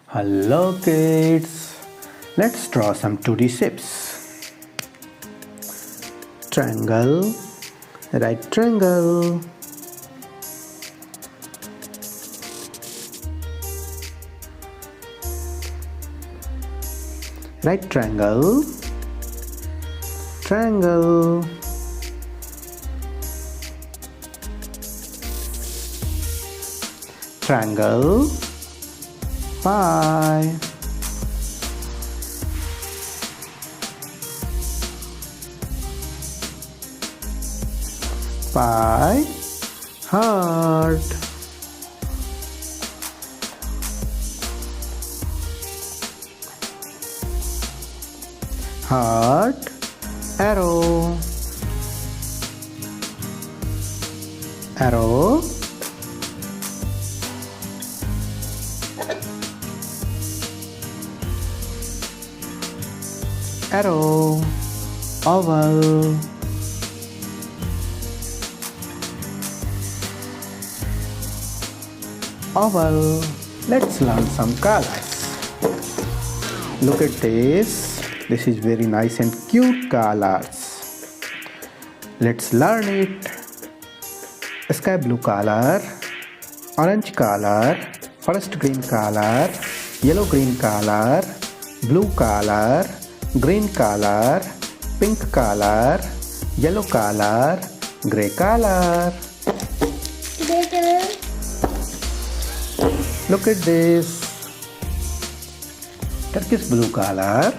Hello kids, let's draw some 2D shapes. Triangle, right triangle. Right triangle, triangle. Triangle, pie. Pie, heart. Heart, arrow. Arrow, arrow, oval. Oval. Let's learn some colors. Look at this. This is very nice and cute colors. Let's learn it. Sky blue color, orange color, forest green color, yellow green color, blue color, green color, pink color, yellow color, gray color. Look at this. Turquoise blue color,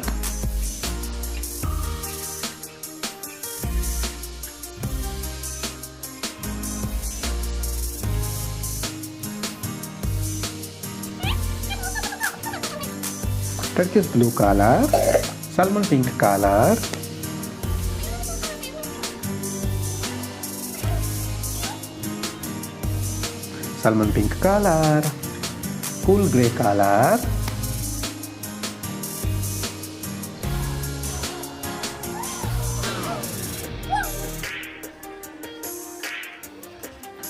turquoise blue color, salmon pink color, salmon pink color, cool gray color,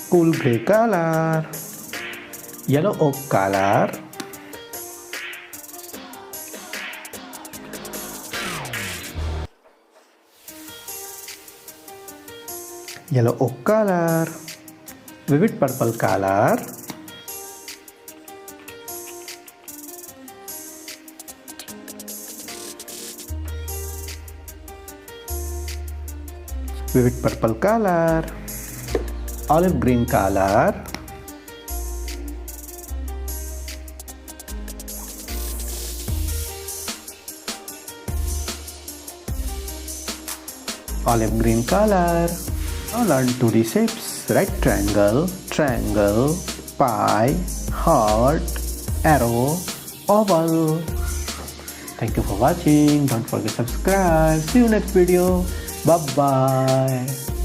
cool gray color, yellow oak color, yellow oak color, vivid purple color, vivid purple color, olive green color, olive green color. Now learn 2D shapes: right triangle, triangle, pie, heart, arrow, oval. Thank you for watching. Don't forget to subscribe. See you next video. Bye bye.